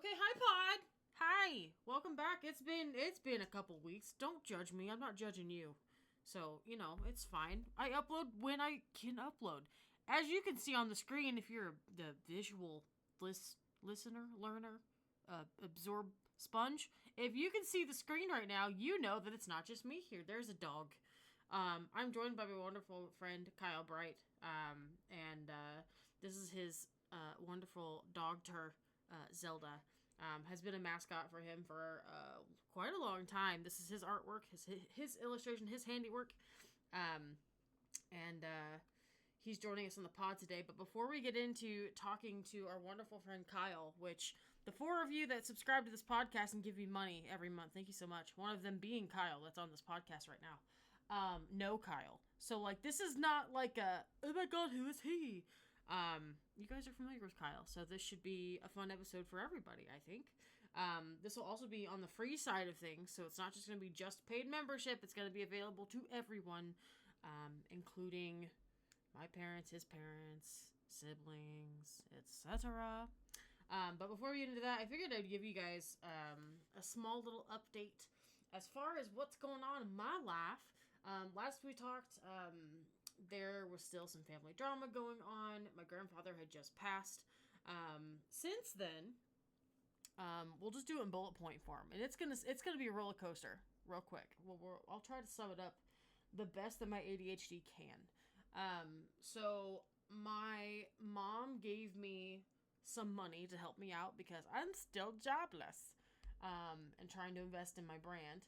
Okay, hi Pod. Hi. Welcome back. It's been a couple weeks. Don't judge me. I'm not judging you. So, it's fine. I upload when I can upload. As you can see on the screen, if you're the visual listener, learner, absorb sponge, if you can see the screen right now, you know that it's not just me here. There's a dog. I'm joined by my wonderful friend, Kyle Bright. This is his wonderful dog Zelda. Has been a mascot for him for quite a long time. This is his artwork, his illustration, his handiwork. He's joining us on the pod today. But before we get into talking to our wonderful friend Kyle, which the 4 of you that subscribe to this podcast and give me money every month, thank you so much. One of them being Kyle that's on this podcast right now. No Kyle. So, this is not like a, oh my god, who is he? You guys are familiar with Kyle, so this should be a fun episode for everybody, I think. This will also be on the free side of things, so it's not just going to be just paid membership. It's going to be available to everyone, including my parents, his parents, siblings, etc. But before we get into that, I figured I'd give you guys a small little update as far as what's going on in my life. Last we talked, there was still some family drama going on. My grandfather had just passed. Since then, we'll just do it in bullet point form, and it's gonna be a roller coaster, real quick. I'll try to sum it up the best that my ADHD can. So my mom gave me some money to help me out because I'm still jobless, and trying to invest in my brand.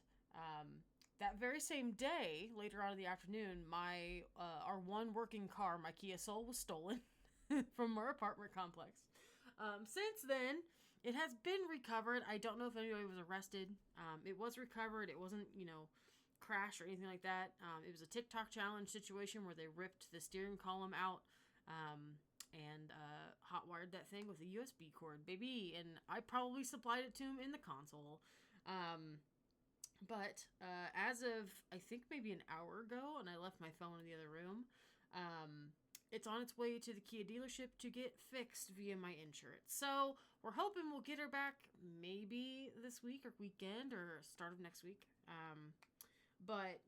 That very same day, later on in the afternoon, our one working car, my Kia Soul, was stolen from our apartment complex. Since then, it has been recovered. I don't know if anybody was arrested. It was recovered. It wasn't, crashed or anything like that. It was a TikTok challenge situation where they ripped the steering column out and hot-wired that thing with a USB cord, baby. And I probably supplied it to him in the console. But as of, I think maybe an hour ago, and I left my phone in the other room, it's on its way to the Kia dealership to get fixed via my insurance. So we're hoping we'll get her back maybe this week or weekend or start of next week. But,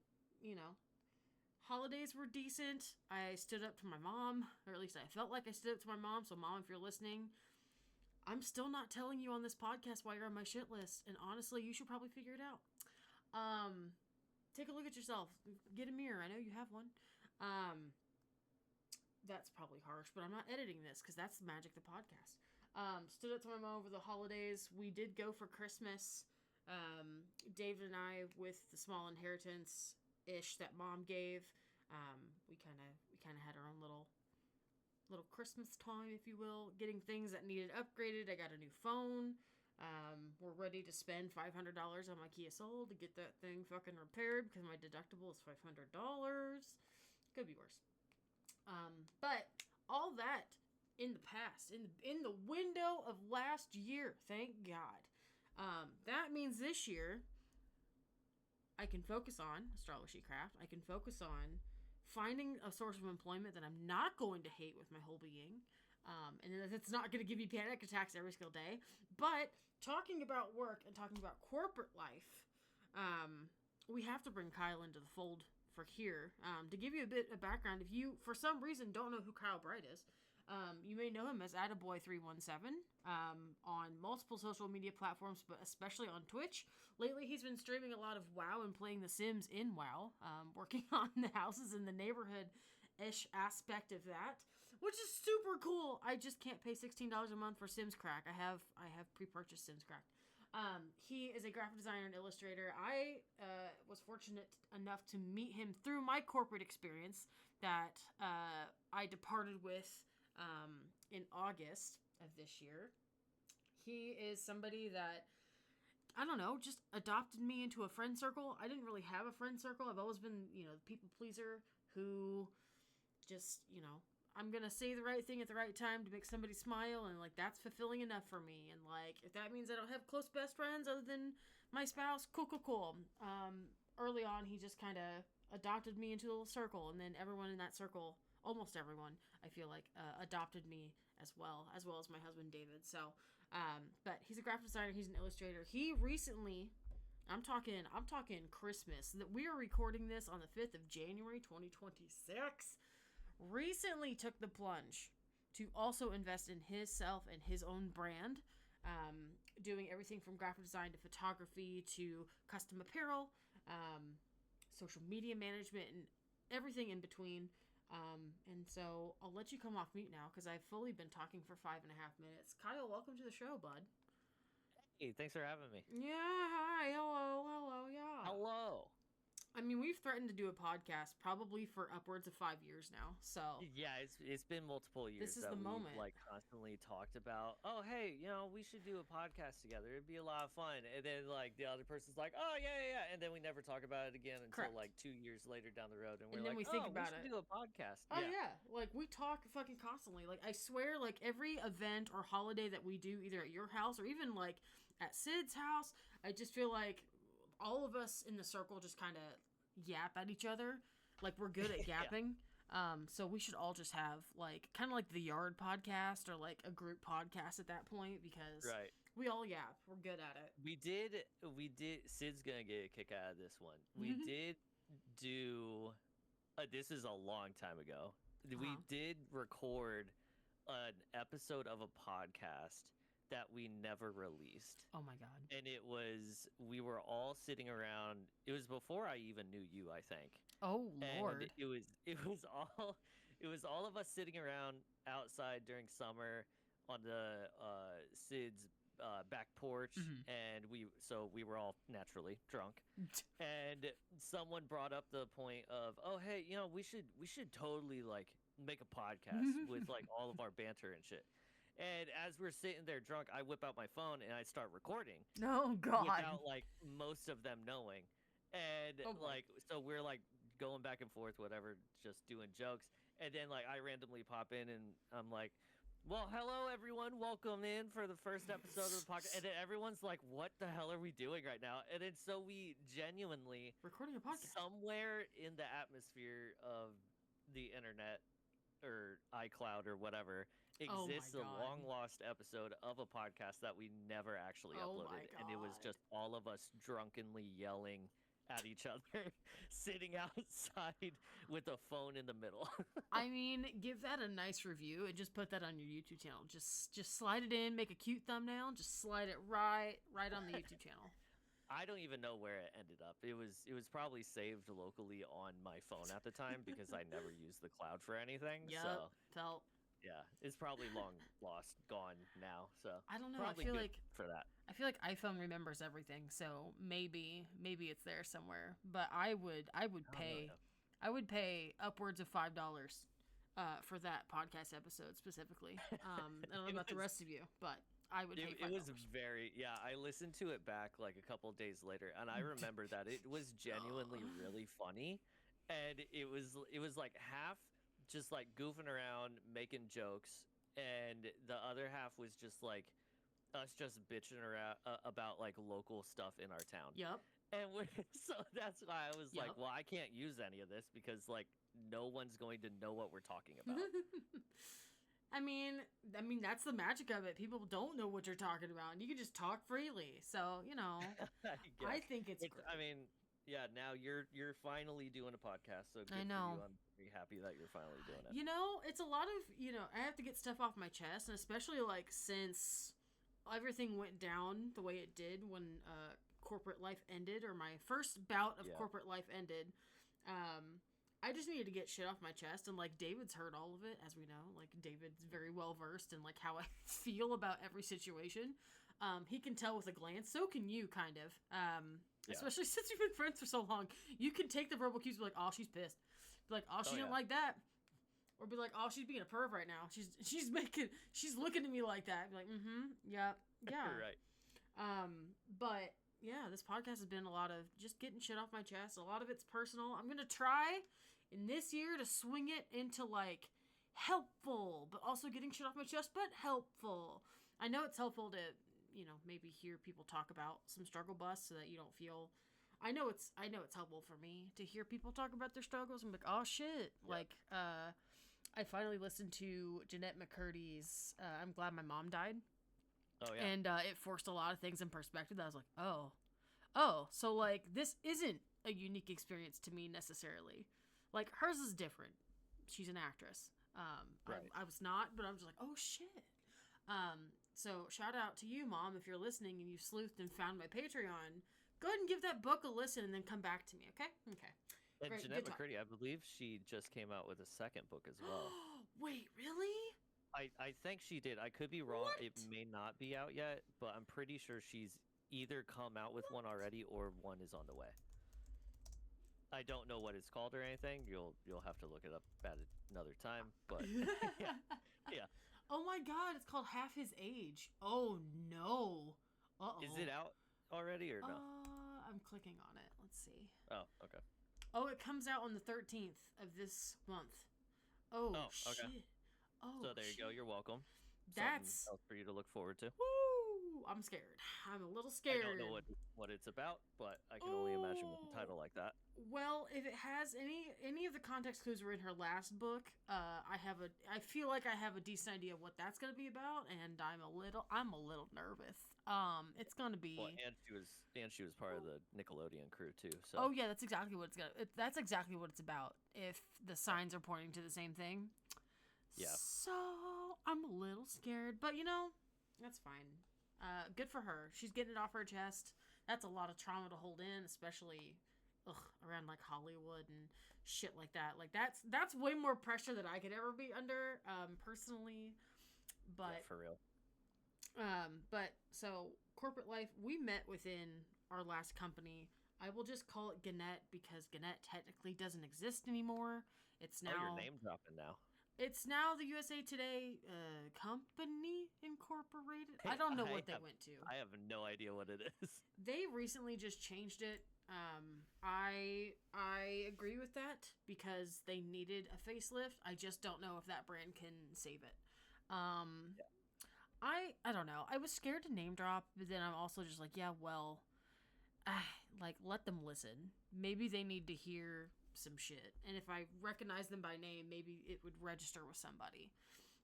holidays were decent. I stood up to my mom, or at least I felt like I stood up to my mom. So Mom, if you're listening, I'm still not telling you on this podcast why you're on my shit list. And honestly, you should probably figure it out. Take a look at yourself. Get a mirror. I know you have one. That's probably harsh, but I'm not editing this because that's the magic of the podcast. Stood up to my mom over the holidays. We did go for Christmas. David and I, with the small inheritance-ish that Mom gave, we kind of had our own little Christmas time, if you will, getting things that needed upgraded. I got a new phone. We're ready to spend $500 on my Kia Soul to get that thing fucking repaired because my deductible is $500. Could be worse. But all that in the past, in the window of last year, thank God. That means this year I can focus on AstroloSheCraft. I can focus on finding a source of employment that I'm not going to hate with my whole being. And it's not going to give me panic attacks every single day. But talking about work and talking about corporate life, we have to bring Kyle into the fold for here. To give you a bit of background, if you, for some reason, don't know who Kyle Bright is, you may know him as Attaboy317 on multiple social media platforms, but especially on Twitch. Lately, he's been streaming a lot of WoW and playing The Sims in WoW, working on the houses in the neighborhood-ish aspect of that, which is super cool. I just can't pay $16 a month for Sims Crack. I have pre-purchased Sims Crack. He is a graphic designer and illustrator. I was fortunate enough to meet him through my corporate experience that I departed with in August of this year. He is somebody that, I don't know, just adopted me into a friend circle. I didn't really have a friend circle. I've always been, the people pleaser who just, I'm going to say the right thing at the right time to make somebody smile, and, that's fulfilling enough for me. And, if that means I don't have close best friends other than my spouse, cool. Early on, he just kind of adopted me into a little circle, and then everyone in that circle, almost everyone, I feel like, adopted me as well as my husband, David. So, But he's a graphic designer. He's an illustrator. He recently, I'm talking Christmas. That we are recording this on the 5th of January, 2026. Recently took the plunge to also invest in himself and his own brand, doing everything from graphic design to photography to custom apparel, social media management, and everything in between. And so I'll let you come off mute now because I've fully been talking for 5.5 minutes. Kyle, welcome to the show, bud. Hey, thanks for having me. Yeah, hi, hello, yeah. Hello. I mean, we've threatened to do a podcast probably for upwards of 5 years now, so... Yeah, it's been multiple years this is that the moment. We've, constantly talked about, oh, hey, we should do a podcast together. It'd be a lot of fun. And then, the other person's like, oh, yeah. And then we never talk about it again until, Correct. 2 years later down the road. And we're then like, we think about we should do a podcast. Oh, yeah. We talk fucking constantly. I swear, every event or holiday that we do, either at your house or even, at Sid's house, I just feel like all of us in the circle just kind of yap at each other. We're good at yapping. Yeah. So we should all just have kind of the Yard podcast or a group podcast at that point because we all yap. We're good at it. We did. Sid's gonna get a kick out of this one. We did do. This is a long time ago. We did record an episode of a podcast that we never released. Oh my god. And we were all sitting around. It was before I even knew you, I think. Oh Lord. And it was all of us sitting around outside during summer on the Sid's back porch, and we were all naturally drunk. And someone brought up the point of, oh hey, we should totally make a podcast with all of our banter and shit. And as we're sitting there drunk, I whip out my phone and I start recording. Oh God! Without most of them knowing, and so we're going back and forth, whatever, just doing jokes. And then I randomly pop in and I'm like, "Well, hello everyone, welcome in for the first episode of the podcast." And then everyone's like, "What the hell are we doing right now?" And then so we genuinely recording a podcast somewhere in the atmosphere of the internet or iCloud or whatever. Exists a long lost episode of a podcast that we never actually uploaded, and it was just all of us drunkenly yelling at each other, sitting outside with a phone in the middle. I mean, give that a nice review and just put that on your YouTube channel. Just slide it in, make a cute thumbnail, just slide it right on the YouTube channel. I don't even know where it ended up. It was probably saved locally on my phone at the time because I never used the cloud for anything. Yep, so yeah, it's probably long lost, gone now. So I don't know. Probably I feel good like for that. I feel like iPhone remembers everything, so maybe it's there somewhere. But I would pay upwards of $5 for that podcast episode specifically. I don't know about the rest of you, but I would pay $5. It was I listened to it back a couple of days later, and I remember that it was genuinely really funny, and it was half just goofing around, making jokes, and the other half was just us just bitching around about local stuff in our town. Yep. And so that's why I was well, I can't use any of this because no one's going to know what we're talking about. I mean that's the magic of it. People don't know what you're talking about, and you can just talk freely. So I think it's great. I mean, yeah. Now you're finally doing a podcast, so good I know. For you. I'm very happy that you're finally doing it. It's a lot of I have to get stuff off my chest, and especially since everything went down the way it did when corporate life ended, or my first bout of corporate life ended. I just needed to get shit off my chest, and David's heard all of it, as we know. David's very well versed in how I feel about every situation. He can tell with a glance. So can you, kind of. Especially since we've been friends for so long. You can take the verbal cues and be like, "Oh, she's pissed." Be like, "Oh, she didn't like that," or be like, "Oh, she's being a perv right now. She's looking at me like that." Be like, yeah." Right. But yeah, this podcast has been a lot of just getting shit off my chest. A lot of it's personal. I'm gonna try in this year to swing it into helpful, but also getting shit off my chest, but helpful. I know it's helpful to, maybe hear people talk about some struggle bus so that you don't feel. I know it's helpful for me to hear people talk about their struggles and be like, oh shit. Yep. I finally listened to Jeanette McCurdy's I'm Glad My Mom Died. Oh yeah. And it forced a lot of things in perspective. I was like, oh, so like this isn't a unique experience to me necessarily. Like hers is different. She's an actress. Right. I was not, but I'm just like, oh shit. So shout out to you, Mom, if you're listening and you sleuthed and found my Patreon. Go ahead and give that book a listen and then come back to me, okay? Okay. And Great, Jeanette good talk. McCurdy, I believe she just came out with a second book as well. Wait, really? I think she did. I could be wrong. What? It may not be out yet, but I'm pretty sure she's either come out with one already or one is on the way. I don't know what it's called or anything. You'll have to look it up at another time. But yeah. Oh my God! It's called Half His Age. Oh no. Uh-oh. Is it out already or no? I'm clicking on it. Let's see. Oh, okay. Oh, it comes out on the 13th of this month. Oh, okay. shit. Oh, So there you go. You're welcome. That's something else for you to look forward to. Woo! I'm scared. I'm a little scared. I don't know what it's about, but I can only imagine with a title like that. Well, if it has any of the context clues were in her last book, I feel like I have a decent idea of what that's going to be about, and I'm a little nervous. It's going to be. Well, and she was part of the Nickelodeon crew too. So. Oh yeah, that's exactly what that's exactly what it's about. If the signs are pointing to the same thing. Yeah. So I'm a little scared, but that's fine. Good for her. She's getting it off her chest. That's a lot of trauma to hold in, especially around like Hollywood and shit like that. Like that's way more pressure than I could ever be under, personally. But yeah, for real. But so corporate life, we met within our last company. I will just call it Gannett because Gannett technically doesn't exist anymore. It's now your name dropping now. It's now the USA Today Company Incorporated. I don't know what they went to. I have no idea what it is. They recently just changed it. I agree with that because they needed a facelift. I just don't know if that brand can save it. Yeah. I don't know. I was scared to name drop, but then I'm also just like, yeah, well, like let them listen. Maybe they need to hear some shit, and if I recognize them by name, maybe it would register with somebody.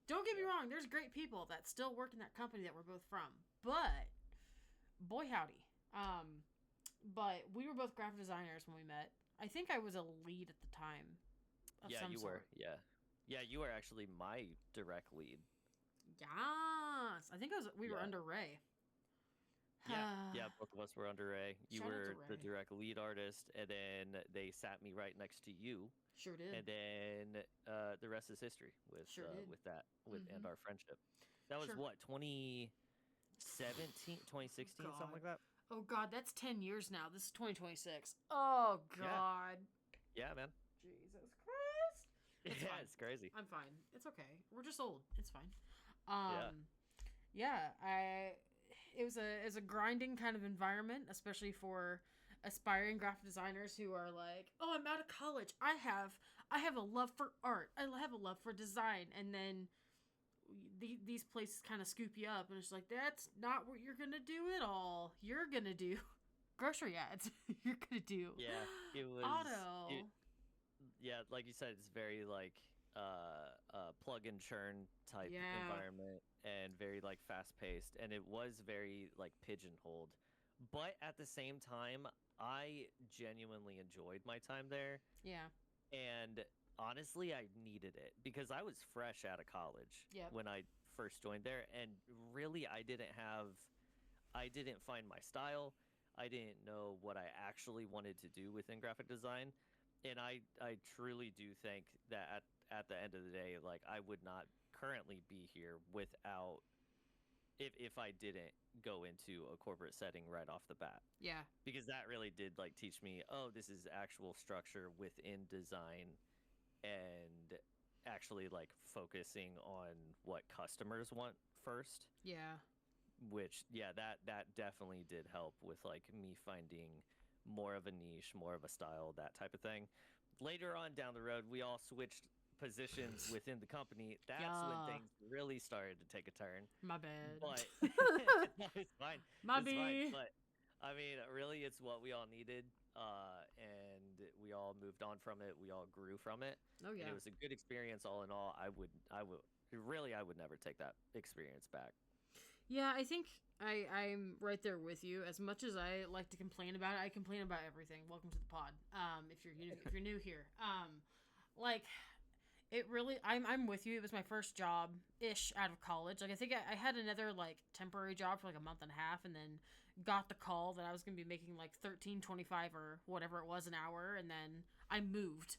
Don't get me wrong, there's great people that still work in that company that we're both from, but boy howdy. But we were both graphic designers when we met. I think I was a lead at the time of some sort. Yeah, you were actually my direct lead. Yes, I think we were under Ray. Yeah, both of us were under Ray. You were the direct lead artist, and then they sat me right next to you. Sure did. And then the rest is history with that and our friendship. That was what, 2017, 2016, something like that. Oh God, that's 10 years now. This is 2026. Oh God. Yeah, man. Jesus Christ. It's crazy. I'm fine. It's okay. We're just old. It's fine. It was a grinding kind of environment, especially for aspiring graphic designers who are like, oh, I'm out of college. I have a love for art. I have a love for design. And then these places kind of scoop you up, and it's like, that's not what you're gonna do at all. You're gonna do grocery ads. You're gonna do it was auto. Like you said, it's very like plug and churn type environment, and very like fast paced, and it was very like pigeonholed, but at the same time I genuinely enjoyed my time there. And honestly I needed it because I was fresh out of college when I first joined there, and really I didn't find my style. I didn't know what I actually wanted to do within graphic design, and I truly do think that at the end of the day, like I would not currently be here without if I didn't go into a corporate setting right off the bat. Yeah. Because that really did like teach me, oh, this is actual structure within design, and actually like focusing on what customers want first. Yeah. Which that definitely did help with like me finding more of a niche, more of a style, that type of thing. Later on down the road, we all switched positions within the company. That's when things really started to take a turn. My bad. But it's fine. Fine. But I mean, really, it's what we all needed, and we all moved on from it. We all grew from it. Oh yeah. And it was a good experience all in all. I would never take that experience back. Yeah, I think I'm right there with you. As much as I like to complain about it, I complain about everything. Welcome to the pod. If you're new here, like it really, I'm with you. It was my first job ish out of college. Like I think I had another like temporary job for like a month and a half, and then got the call that I was gonna be making like 13.25 or whatever it was an hour, and then I moved.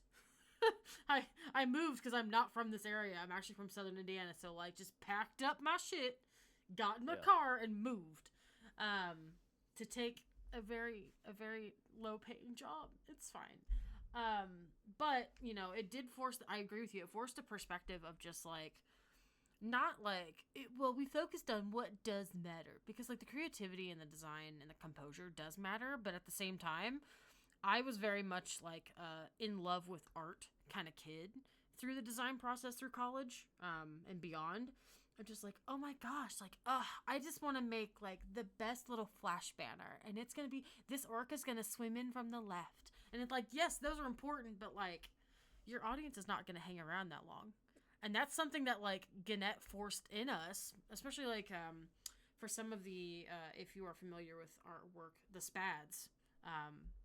I moved because I'm not from this area. I'm actually from Southern Indiana, so like just packed up my shit, got in my car, and moved to take a very low paying job. It's fine. But you know, it did force. I agree with you. It forced a perspective of just like not like it, well, we focused on what does matter because like the creativity and the design and the composure does matter, but at the same time I was very much like in love with art kind of kid through the design process through college and beyond. I'm just like, oh my gosh, like, I just want to make like the best little flash banner, and it's gonna be this orca's gonna swim in from the left, and it's like, yes, those are important, but like, your audience is not gonna hang around that long, and that's something that like Gannett forced in us, especially like for some of the if you are familiar with our work, the SPADs.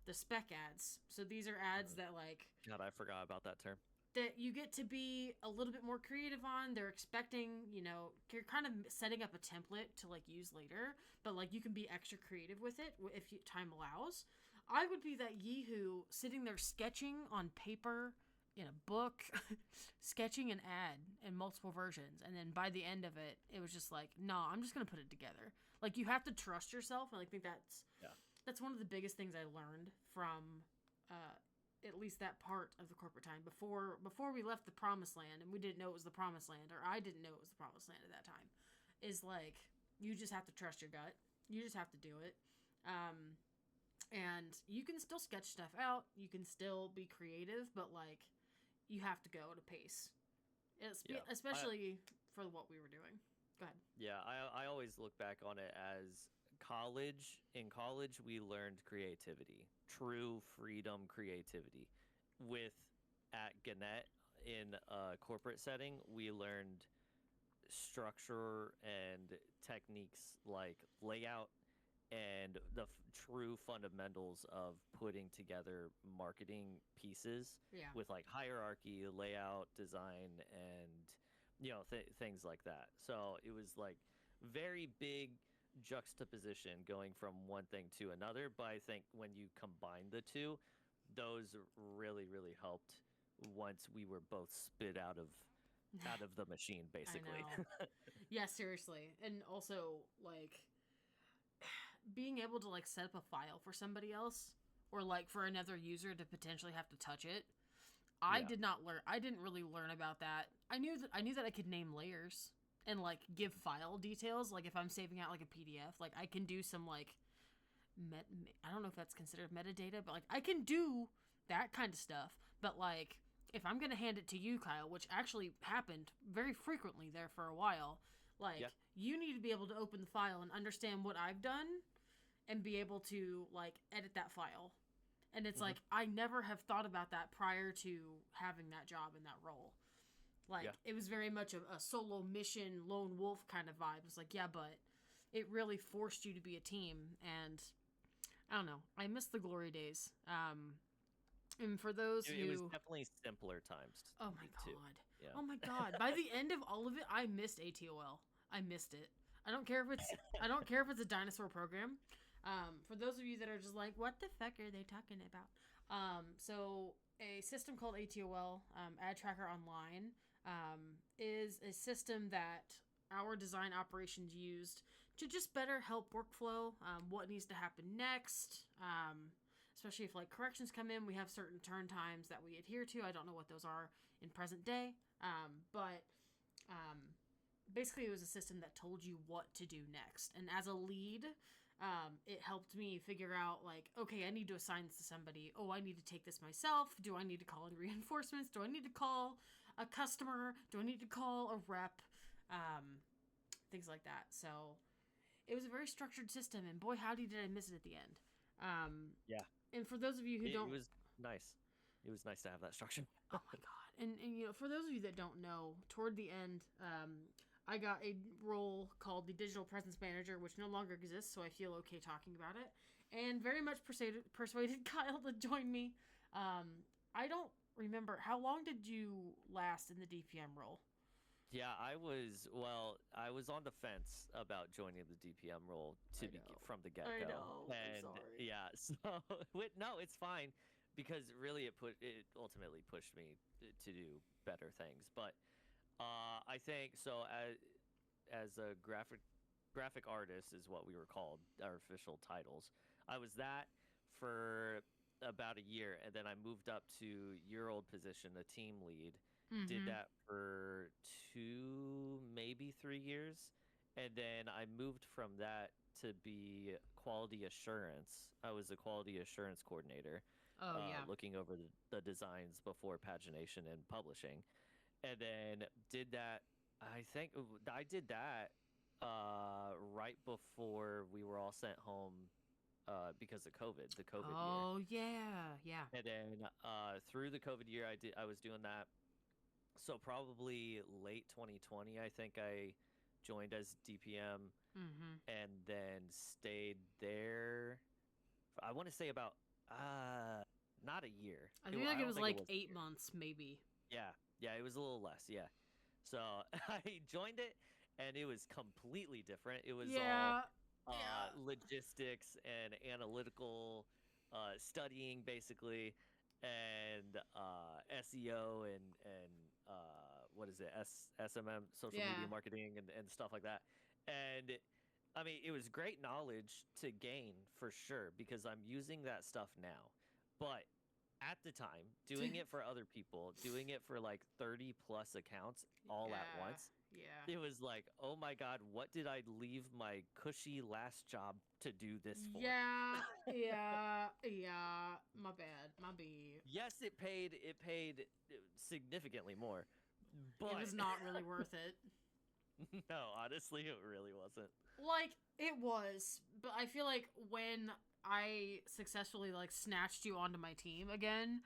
The spec ads. So these are ads that like God, I forgot about that term. That you get to be a little bit more creative on. They're expecting, you know, you're kind of setting up a template to like use later, but like you can be extra creative with it if time allows. I would be that yee-hoo sitting there sketching on paper in a book, sketching an ad in multiple versions, and then by the end of it, it was just like, no, I'm just gonna put it together. Like you have to trust yourself, and I think that's one of the biggest things I learned from at least that part of the corporate time before we left the promised land, and we didn't know it was the promised land, or I didn't know it was the promised land at that time, is like you just have to trust your gut. You just have to do it. And you can still sketch stuff out. You can still be creative, but like you have to go at a pace. Especially for what we were doing. Go ahead. Yeah, I always look back on it as college. In college, we learned creativity, true freedom creativity. At Gannett, in a corporate setting, we learned structure and techniques like layout and the true fundamentals of putting together marketing pieces with like hierarchy, layout, design, and you know things like that. So it was like very big juxtaposition going from one thing to another, but I think when you combine the two, those really helped once we were both spit out of the machine, basically. Yeah, seriously. And also like being able to like set up a file for somebody else, or like for another user to potentially have to touch it. I didn't really learn about that. I knew that I could name layers and like give file details. Like if I'm saving out like a PDF, like I can do some like I don't know if that's considered metadata, but like I can do that kind of stuff. But like if I'm gonna hand it to you, Kyle, which actually happened very frequently there for a while, like you need to be able to open the file and understand what I've done and be able to like edit that file. And it's like I never have thought about that prior to having that job and that role. Like it was very much a solo mission, lone wolf kind of vibe. It's like, yeah, but it really forced you to be a team. And I don't know, I miss the glory days. And for those who... It was definitely simpler times. Oh my god. Too. Yeah. Oh my god. By the end of all of it, I missed ATOL. I missed it. I don't care if it's a dinosaur program. For those of you that are just like, what the fuck are they talking about? So a system called ATOL, Ad Tracker Online, is a system that our design operations used to just better help workflow, what needs to happen next, especially if like corrections come in. We have certain turn times that we adhere to. I don't know what those are in present day, but basically it was a system that told you what to do next. And as a lead, it helped me figure out like, okay, I need to assign this to somebody. Oh, I need to take this myself. Do I need to call in reinforcements? Do I need to call a customer? Do I need to call a rep? Things like that. So it was a very structured system, and boy, howdy did I miss it at the end. And for those of you who don't... It was nice. It was nice to have that structure. Oh my god. And you know, for those of you that don't know, toward the end, I got a role called the Digital Presence Manager, which no longer exists, so I feel okay talking about it. And very much persuaded Kyle to join me. I don't remember, how long did you last in the DPM role? Yeah, I was on the fence about joining the DPM role from the get-go. I know. And I'm sorry. yeah, so no, it's fine because really it ultimately pushed me to do better things. But I think so as a graphic artist is what we were called, our official titles. I was that for about a year, and then I moved up to your old position, a team lead. Did that for 2, maybe 3 years, and then I moved from that to be quality assurance. I was a quality assurance coordinator. Looking over the designs before pagination and publishing, and then did that. I think I did that right before we were all sent home because of COVID, the COVID year. Oh yeah. And then through the COVID year, I was doing that. So probably late 2020, I think I joined as DPM, and then stayed there. I want to say about not a year. I feel like it was like 8 months, maybe. Yeah, it was a little less. Yeah, so I joined it, and it was completely different. It was all logistics and analytical studying, basically, and SEO and what is it, SMM, social media marketing, and stuff like that. And I mean, it was great knowledge to gain for sure, because I'm using that stuff now. But at the time, doing it for other people, doing it for like 30 plus accounts all at once, it was like, oh my God, what did I leave my cushy last job to do this for? Yeah. My bad. My B. Yes, it paid significantly more, but it was not really worth it. No, honestly, it really wasn't. Like, it was, but I feel like when I successfully like snatched you onto my team again,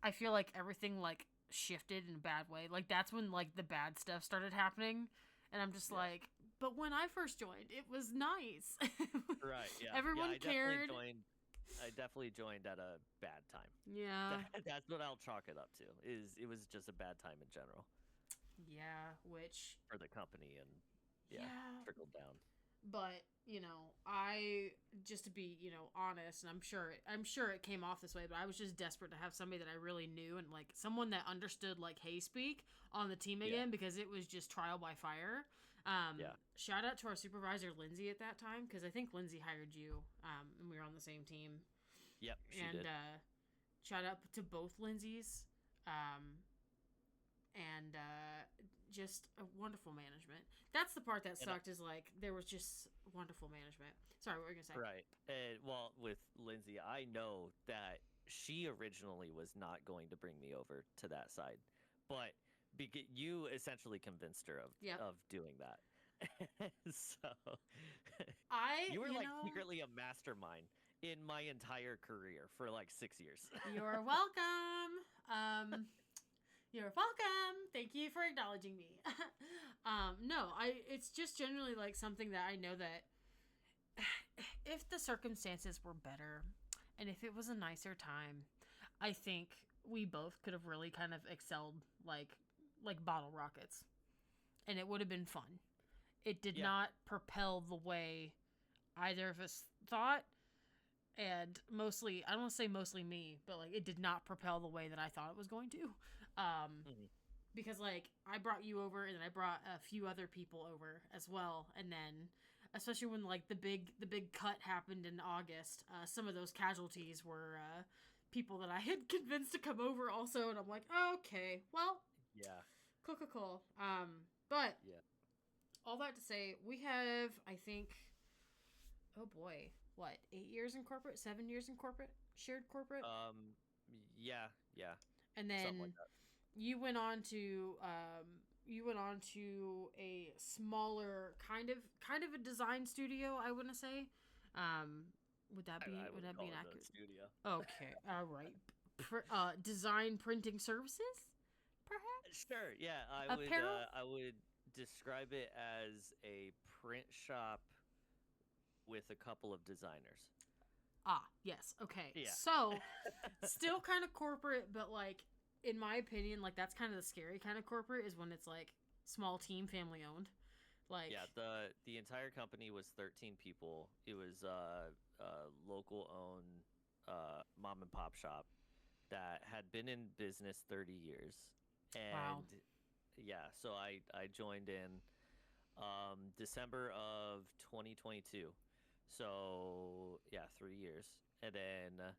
I feel like everything like shifted in a bad way. Like, that's when like the bad stuff started happening, and I'm just like, but when I first joined, it was nice. Right, yeah. Everyone cared. I definitely joined at a bad time. Yeah. That's what I'll chalk it up to. It was just a bad time in general. Yeah, which for the company, and trickled down. But, I, just to be, honest, and I'm sure it came off this way, but I was just desperate to have somebody that I really knew, and like someone that understood like heyHAE speak on the team again, because it was just trial by fire. Shout out to our supervisor Lindsay at that time, because I think Lindsay hired you, and we were on the same team. Yep, she did. Shout out to both Lindsays, and just a wonderful management. That's the part that sucked, is like there was just wonderful management. Sorry, what were you gonna say? Right. Well, with Lindsay, I know that she originally was not going to bring me over to that side, but you essentially convinced her of doing that. So you were secretly a mastermind in my entire career for like 6 years. You're welcome. You're welcome. Thank you for acknowledging me. No, it's just generally like something that I know that if the circumstances were better and if it was a nicer time, I think we both could have really kind of excelled like bottle rockets, and it would have been fun. It did not propel the way either of us thought, and mostly, I don't want to say mostly me, but like it did not propel the way that I thought it was going to. Because like I brought you over, and then I brought a few other people over as well, and then especially when like the big cut happened in August, some of those casualties were people that I had convinced to come over also, and I'm like, okay, well, cool. But all that to say, we have, I think, oh boy, what, 8 years in corporate, 7 years in corporate, shared corporate. Yeah. And then like you went on to a smaller kind of a design studio, I wouldn't say. Would that be an accurate studio? Okay, all right. Design printing services, perhaps. Sure. Yeah, I would describe it as a print shop with a couple of designers. Ah, yes. Okay. Yeah. So, still kind of corporate, but like, in my opinion, like that's kind of the scary kind of corporate is when it's like small team, family owned. Like, Yeah, the entire company was 13 people. It was a local owned mom and pop shop that had been in business 30 years. And wow. yeah, so I joined in December of 2022. So yeah, 3 years. And then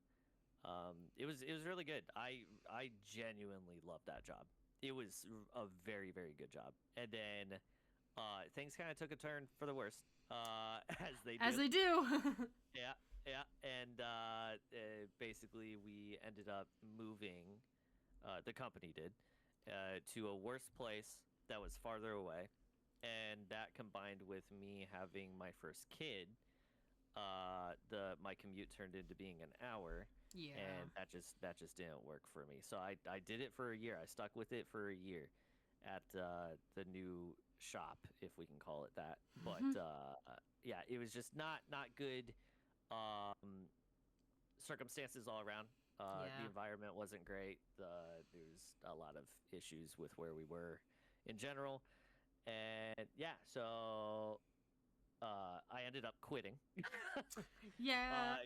it was really good. I genuinely loved that job. It was a very, very good job. And then things kind of took a turn for the worst, as they do. As they do. Yeah, yeah. And basically, we ended up moving, the company did, to a worse place that was farther away. And that combined with me having my first kid, my commute turned into being an hour. Yeah. And that just didn't work for me. So I did it for a year. I stuck with it for a year at the new shop, if we can call it that. But yeah, it was just not good circumstances all around. The environment wasn't great. There's a lot of issues with where we were in general. And yeah, so I ended up quitting. Yeah.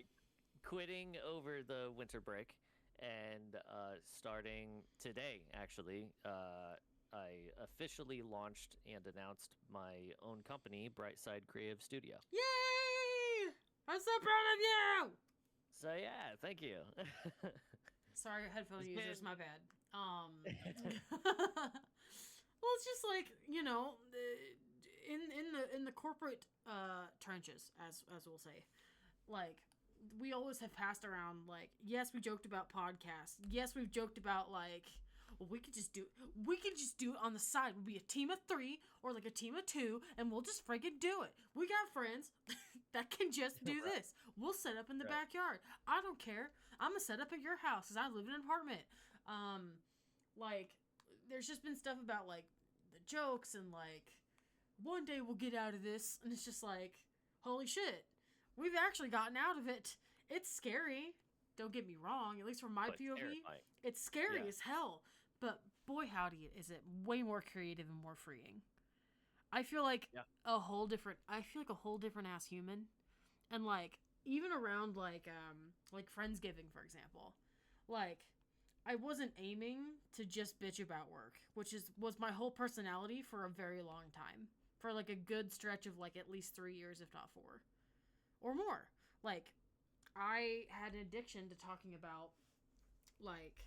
Quitting over the winter break, and starting today, actually, I officially launched and announced my own company, Brightside Creative Studio. Yay! I'm so proud of you! So yeah, thank you. Sorry, headphone users, my bad. Well, it's just like, you know, in the corporate trenches, as we'll say, like, we always have passed around, like, yes, we joked about podcasts. Yes, we've joked about, like, well, we could just do it on the side. We'll be a team of 3 or like a team of 2, and we'll just friggin' do it. We got friends that can just do this. We'll set up in the backyard. I don't care. I'm gonna set up at your house because I live in an apartment. Like, there's just been stuff about, like, the jokes and, like, one day we'll get out of this, and it's just like, holy shit. We've actually gotten out of it. It's scary. Don't get me wrong. At least from my POV, terrifying. It's scary as hell. But boy, howdy, is it way more creative and more freeing. I feel like a whole different ass human, and like even around like Friendsgiving, for example, like I wasn't aiming to just bitch about work, which was my whole personality for a very long time, for like a good stretch of like at least 3 years, if not 4. Or more. Like, I had an addiction to talking about, like,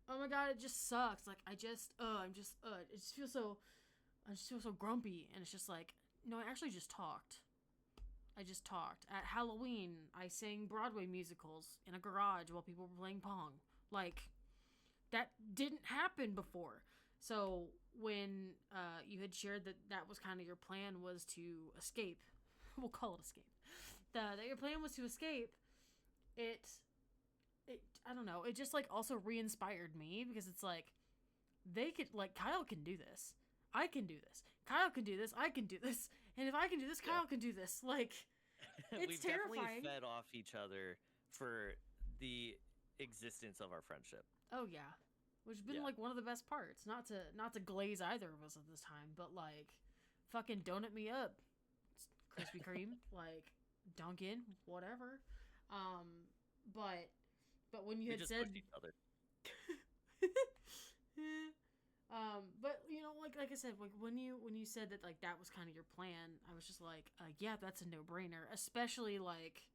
oh my god, it just sucks. Like, I just feel so grumpy. And it's just like, no, I actually just talked. At Halloween, I sang Broadway musicals in a garage while people were playing Pong. Like, that didn't happen before. So, when you had shared that was kind of your plan, was to escape. We'll call it escape. That your plan was to escape, it I don't know, it just like also re-inspired me, because it's like, they could, like, Kyle can do this, I can do this, Kyle can do this, I can do this, and if I can do this, Kyle can do this. Like, it's We've terrifying. Definitely fed off each other for the existence of our friendship. Oh yeah, which has been like one of the best parts. Not to glaze either of us at this time, but like, fucking donut me up, Krispy Kreme, like, Dunkin', whatever. But when you had just said pushed each other. but you know, like I said, like when you said that, like, that was kind of your plan, I was just like, yeah, that's a no-brainer. Especially like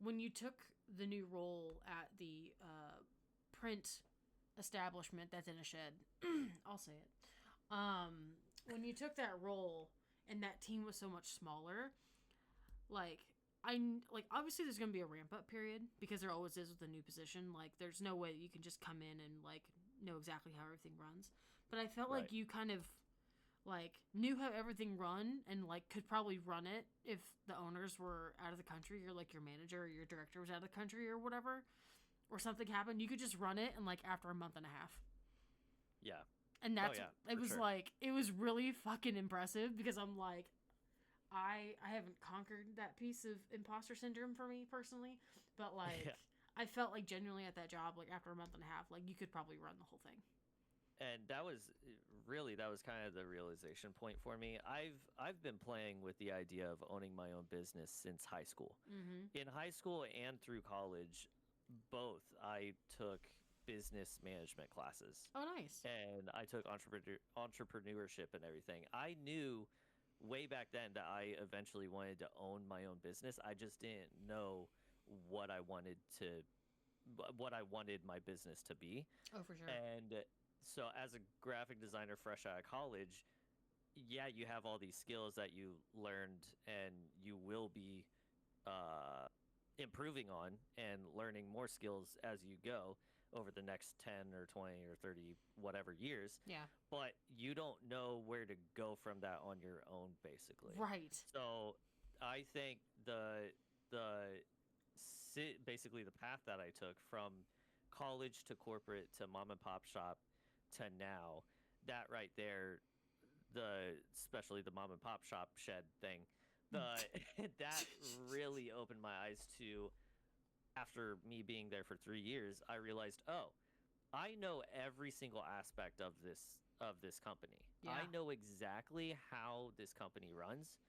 when you took the new role at the print establishment that's in a shed. I'll say it. When you took that role and that team was so much smaller, like, obviously there's going to be a ramp-up period, because there always is with a new position. Like, there's no way that you can just come in and, like, know exactly how everything runs. But I felt like you kind of, like, knew how everything run, and, like, could probably run it if the owners were out of the country, or, like, your manager or your director was out of the country or whatever, or something happened. You could just run it in, like, after a month and a half. Yeah. And that's, yeah, it for was sure. like, it was really fucking impressive because I'm like, I haven't conquered that piece of imposter syndrome for me personally, but like, Yeah. I felt like genuinely at that job, like after a month and a half, like you could probably run the whole thing. And that was kind of the realization point for me. I've been playing with the idea of owning my own business since high school. Mm-hmm. In high school and through college, both I took business management classes Oh, nice. and I took entrepreneurship and everything. I knew way back then that I eventually wanted to own my own business. I just didn't know what I wanted to what I wanted my business to be. Oh, for sure. And so as a graphic designer fresh out of college, yeah, you have all these skills that you learned and you will be improving on and learning more skills as you go over the next 10 or 20 or 30 whatever years. Yeah. But you don't know where to go from that on your own, basically. Right. So I think basically the path that I took from college to corporate to mom and pop shop to now, that right there, especially the mom and pop shop shed thing, that really opened my eyes to, after me being there for 3 years, I realized, oh, I know every single aspect of this company. Yeah. I know exactly how this company runs.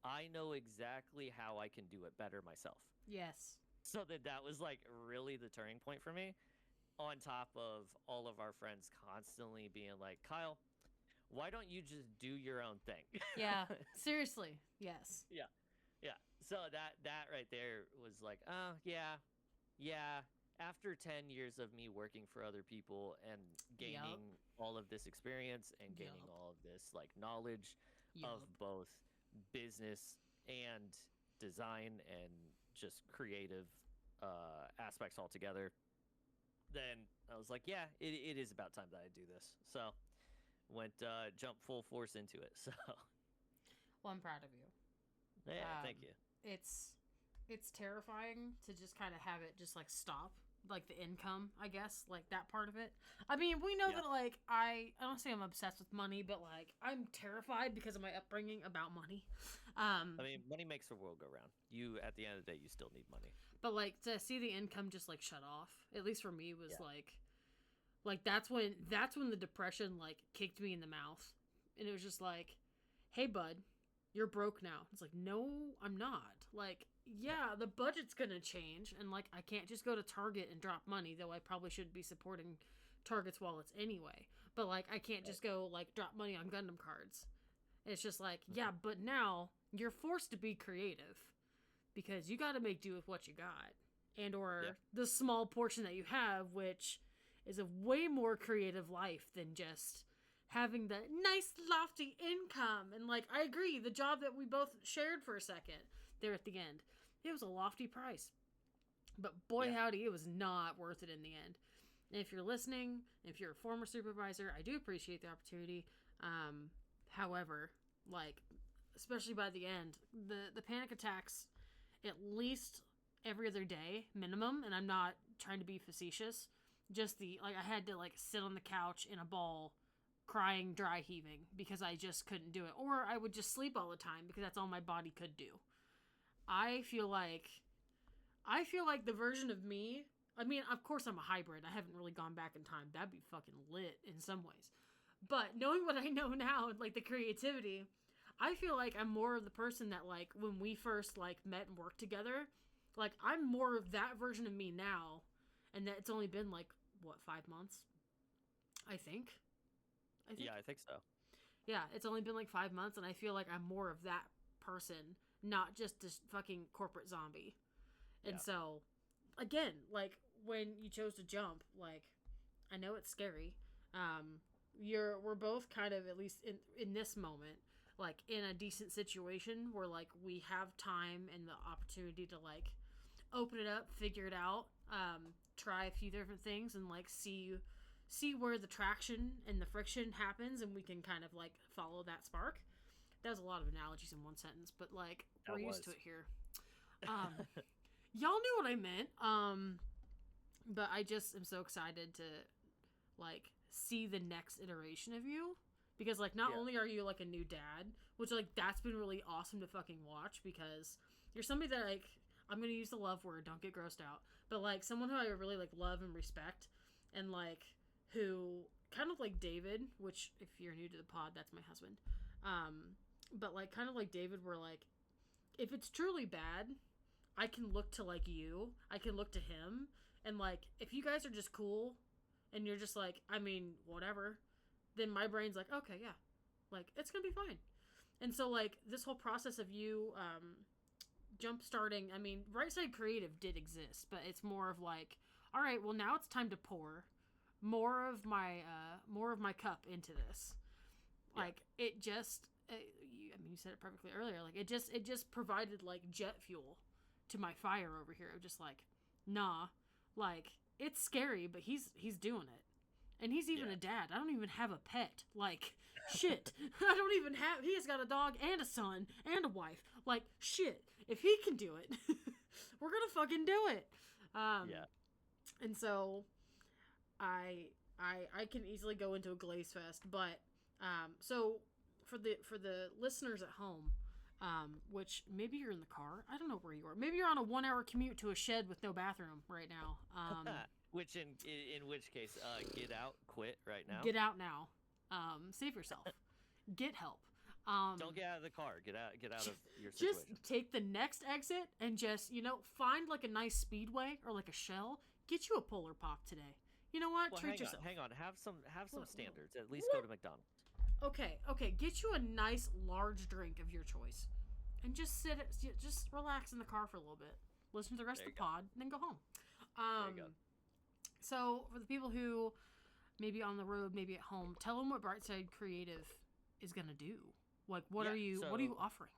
I know exactly how I can do it better myself. Yes. So that was like really the turning point for me, on top of all of our friends constantly being like, Kyle, why don't you just do your own thing? Yeah. Seriously. Yes. Yeah. So that right there was like, oh, yeah. After 10 years of me working for other people and gaining all of this experience and gaining all of this like knowledge of both business and design and just creative aspects altogether, then I was like, yeah, it is about time that I do this. So jump full force into it. So Well, I'm proud of you. yeah, thank you. It's terrifying to just kind of have it just like stop, like the income, I guess, like that part of it. I mean, we know that like I don't say I'm obsessed with money, but like I'm terrified because of my upbringing about money. I mean, money makes the world go round. You, at the end of the day, you still need money. But like to see the income just like shut off, at least for me, was like that's when the depression like kicked me in the mouth, and it was just like, hey bud, you're broke now. It's like, no, I'm not. Like, yeah, the budget's gonna change, and like I can't just go to Target and drop money, though I probably should be supporting Target's wallets anyway. But like I can't just go like drop money on Gundam cards. It's just like, yeah, but now you're forced to be creative because you got to make do with what you got, and or the small portion that you have, which is a way more creative life than just having the nice lofty income. And like I agree, the job that we both shared for a second there at the end, it was a lofty price, but boy howdy, it was not worth it in the end. And if you're listening, if you're a former supervisor, I do appreciate the opportunity. However, like especially by the end, the panic attacks at least every other day minimum, and I'm not trying to be facetious, just the like I had to like sit on the couch in a ball crying, dry heaving, because I just couldn't do it. Or I would just sleep all the time because that's all my body could do. I feel like the version of me, I mean, of course I'm a hybrid. I haven't really gone back in time. That'd be fucking lit in some ways. But knowing what I know now, like the creativity, I feel like I'm more of the person that like when we first like met and worked together, like I'm more of that version of me now, and that it's only been like what, 5 months? I think. Yeah, I think so. Yeah, it's only been like 5 months, and I feel like I'm more of that person, not just this fucking corporate zombie. And so, again, like when you chose to jump, like I know it's scary. We're both kind of, at least in this moment, like in a decent situation where like we have time and the opportunity to like open it up, figure it out, try a few different things, and like see where the traction and the friction happens, and we can kind of like follow that spark. That was a lot of analogies in one sentence, but like we're used to it here. Y'all knew what I meant. But I just am so excited to like see the next iteration of you. Because, like, not only are you, like, a new dad, which, like, that's been really awesome to fucking watch, because you're somebody that, like, I'm going to use the love word, don't get grossed out, but, like, someone who I really, like, love and respect, and, like, who, kind of like David, which, if you're new to the pod, that's my husband, but, like, kind of like David, where, like, if it's truly bad, I can look to, like, you, I can look to him, and, like, if you guys are just cool, and you're just, like, I mean, whatever, then my brain's like, okay, yeah, like, it's gonna be fine. And so, like, this whole process of you jump starting, I mean, Brightside Creative did exist, but it's more of like, all right, well, now it's time to pour more of my cup into this. Like, it just you said it perfectly earlier, like, it just provided, like, jet fuel to my fire over here. It was just like, nah, like, it's scary, but he's doing it. And he's even a dad. I don't even have a pet. Like, shit. I don't even have... He has got a dog and a son and a wife. Like, shit. If he can do it, we're gonna fucking do it. And so, I can easily go into a glaze fest. But, so, for the listeners at home, which maybe you're in the car. I don't know where you are. Maybe you're on a 1-hour commute to a shed with no bathroom right now. Which in which case, get out, quit right now. Get out now. Save yourself. Get help. Don't get out of the car. Get out of your situation. Just take the next exit and just, find like a nice speedway or like a Shell. Get you a Polar Pop today. You know what? Well, treat yourself. Hang on. Have some standards. At least go to McDonald's. Okay. Get you a nice large drink of your choice, and just just relax in the car for a little bit. Listen to the rest of the pod, and then go home. There you go. So, for the people who maybe on the road, maybe at home, tell them what Brightside Creative is going to do. Like, what are you offering?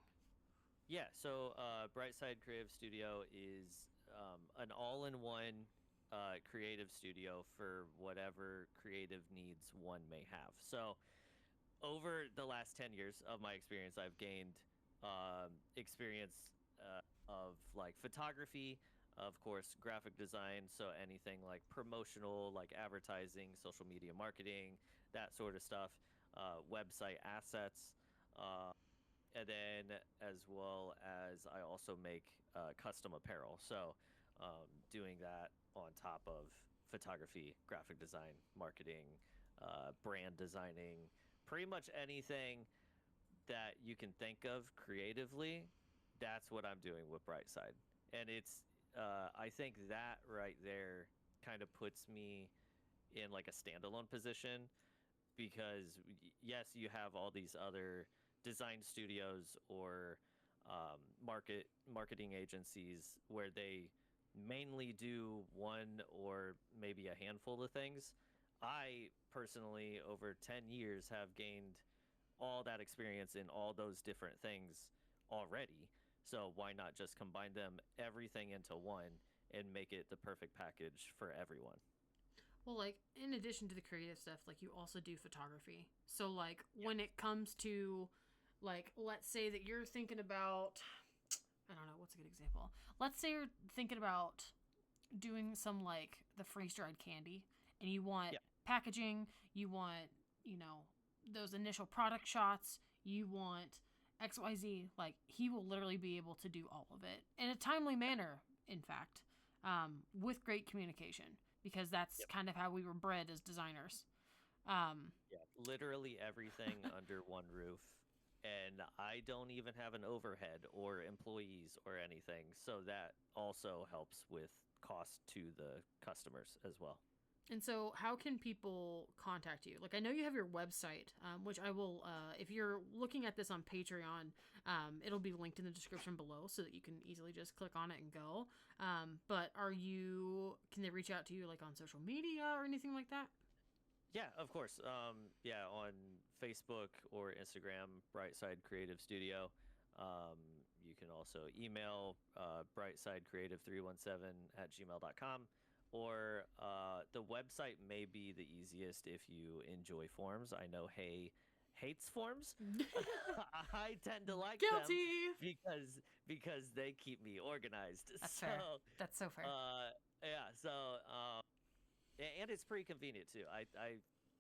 Yeah, so Brightside Creative Studio is an all-in-one creative studio for whatever creative needs one may have. So, over the last 10 years of my experience, I've gained experience of, like, photography, of course, graphic design, so anything like promotional, like advertising, social media marketing, that sort of stuff, website assets, and then as well as I also make custom apparel. So doing that on top of photography, graphic design, marketing, brand designing, pretty much anything that you can think of creatively, that's what I'm doing with Brightside. And it's I think that right there kind of puts me in like a standalone position, because yes, you have all these other design studios or marketing agencies where they mainly do one or maybe a handful of things. I personally, over 10 years, have gained all that experience in all those different things already. So why not just combine them, everything into one, and make it the perfect package for everyone? Well, like, in addition to the creative stuff, like, you also do photography. So, like, when it comes to, like, let's say that you're thinking about, I don't know, what's a good example? Let's say you're thinking about doing some, like, the freeze-dried candy, and you want packaging, you want, those initial product shots, you want XYZ, like, he will literally be able to do all of it in a timely manner, in fact, with great communication, because that's kind of how we were bred as designers. Literally everything under one roof, and I don't even have an overhead or employees or anything, so that also helps with cost to the customers as well. And so how can people contact you? Like, I know you have your website, which I will, if you're looking at this on Patreon, it'll be linked in the description below so that you can easily just click on it and go. But can they reach out to you, like, on social media or anything like that? Yeah, of course. On Facebook or Instagram, Brightside Creative Studio. You can also email brightsidecreative317@gmail.com. Or the website may be the easiest if you enjoy forms. I know heyHAE hates forms. I tend to like them because they keep me organized. That's fair. That's so fair. And it's pretty convenient too.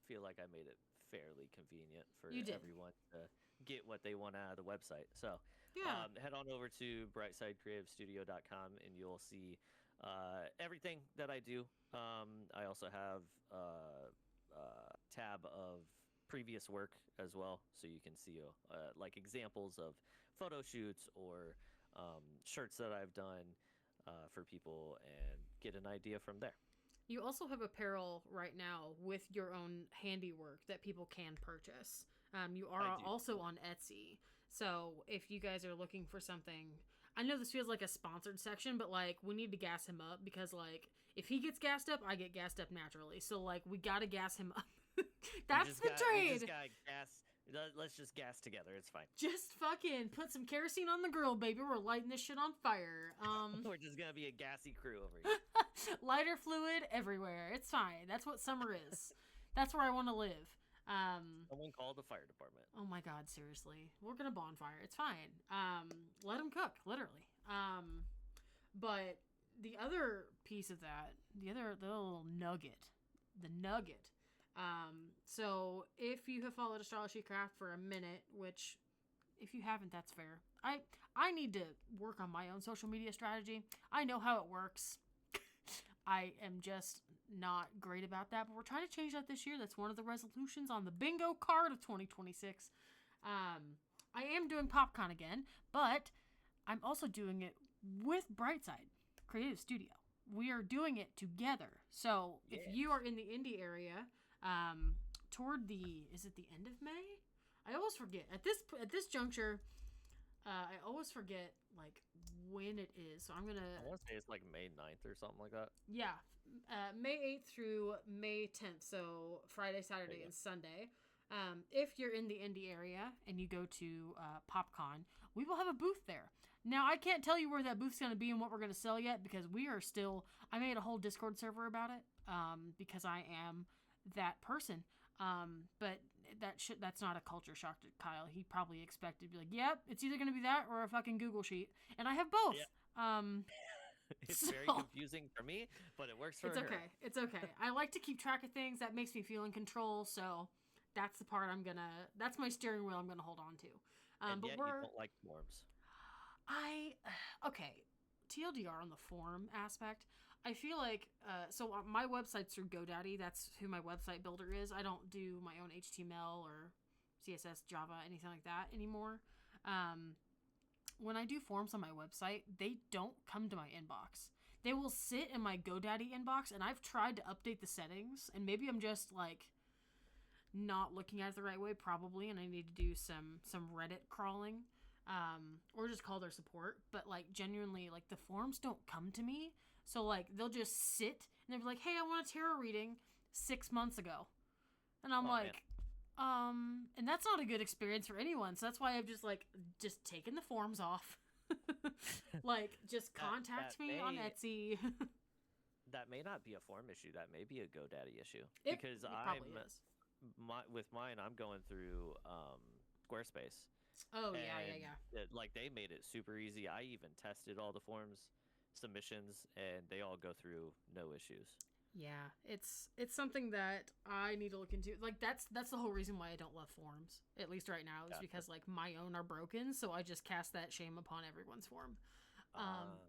feel like I made it fairly convenient for You did. everyone to get what they want out of the website. So Yeah. head on over to brightsidecreativestudio.com and you'll see everything that I do. I also have a tab of previous work as well, so you can see like examples of photo shoots or shirts that I've done for people and get an idea from there. You also have apparel right now with your own handiwork that people can purchase. You are also on Etsy. So if you guys are looking for something, I know this feels like a sponsored section, but like we need to gas him up because like if he gets gassed up, I get gassed up naturally. So like we gotta gas him up. That's the trade. Let's just gas together. It's fine. Just fucking put some kerosene on the grill, baby. We're lighting this shit on fire. We're just gonna be a gassy crew over here. Lighter fluid everywhere. It's fine. That's what summer is. That's where I want to live. Someone called the fire department. Oh my god, seriously. We're gonna bonfire. It's fine. Let them cook, literally. But the other piece of that, the little nugget, so if you have followed AstroloSheCraft for a minute, which if you haven't, that's fair. I need to work on my own social media strategy. I know how it works. I am just not great about that, but we're trying to change that this year. That's one of the resolutions on the bingo card of 2026. I am doing PopCon again, but I'm also doing it with Brightside Creative Studio. We are doing it together. So if you are in the Indy area, toward is it the end of May? I always forget. At this juncture, I always forget like when it is. So I want to say it's like May 9th or something like that. Yeah. May 8th through May 10th. So Friday, Saturday, and Sunday. If you're in the Indy area and you go to PopCon, we will have a booth there. Now, I can't tell you where that booth's going to be and what we're going to sell yet because we are still... I made a whole Discord server about it because I am that person. But that's not a culture shock to Kyle. He probably expected to be like, yep, it's either going to be that or a fucking Google sheet. And I have both. Yeah. It's very confusing for me, but it works for her. It's okay. I like to keep track of things. That makes me feel in control, so that's the part that's my steering wheel I'm going to hold on to. But yet you don't like forms. Okay, TLDR on the form aspect. I feel like, so my website's through GoDaddy. That's who my website builder is. I don't do my own HTML or CSS, Java, anything like that anymore. When I do forms on my website, they don't come to my inbox. They will sit in my GoDaddy inbox, and I've tried to update the settings, and maybe I'm just, like, not looking at it the right way, probably, and I need to do some Reddit crawling, or just call their support, but, like, genuinely, like, the forms don't come to me, so, like, they'll just sit, and they'll be like, hey, I want a tarot reading 6 months ago, and I'm like... Man. And that's not a good experience for anyone. So that's why I've just taken the forms off. Like, just contact me on Etsy. That may not be a form issue. That may be a GoDaddy issue. It probably is. With mine, I'm going through Squarespace. Oh, yeah. Like, they made it super easy. I even tested all the forms submissions, and they all go through no issues. Yeah, it's something that I need to look into. Like, that's the whole reason why I don't love forms, at least right now, is because, like, my own are broken, so I just cast that shame upon everyone's form.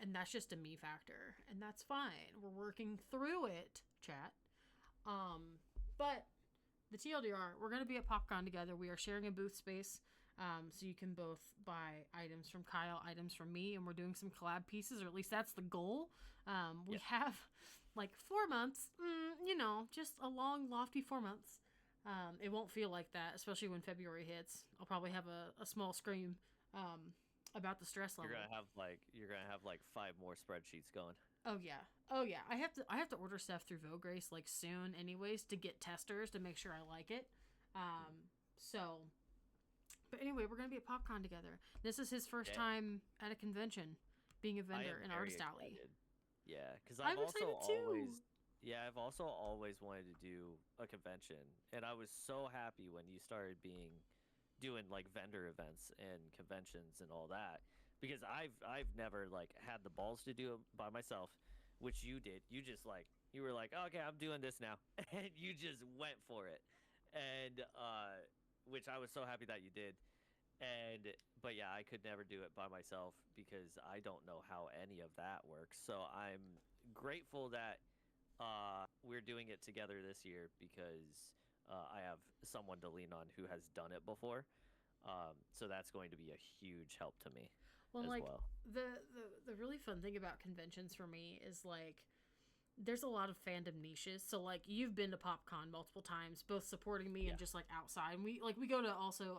And that's just a me factor, and that's fine. We're working through it, chat. But the TLDR, we're going to be at PopCon together. We are sharing a booth space, so you can both buy items from Kyle, items from me, and we're doing some collab pieces, or at least that's the goal. We have... like 4 months, just a long, lofty 4 months. It won't feel like that, especially when February hits. I'll probably have a small scream about the stress level. You're gonna have like 5 more spreadsheets going. Oh yeah. I have to order stuff through Vograce like soon, anyways, to get testers to make sure I like it. But anyway, we're gonna be at PopCon together. This is his first time at a convention, being a vendor in Artist Alley. Yeah, because I've also always wanted to do a convention, and I was so happy when you started doing like vendor events and conventions and all that, because I've never like had the balls to do it by myself, which you did. You just you were like, okay, I'm doing this now, and you just went for it. and which I was so happy that you did. But yeah, I could never do it by myself because I don't know how any of that works. So I'm grateful that we're doing it together this year because I have someone to lean on who has done it before. So that's going to be a huge help to me. Well, as like well. the really fun thing about conventions for me is like there's a lot of fandom niches. So like you've been to PopCon multiple times, both supporting me and just like outside. And we go to also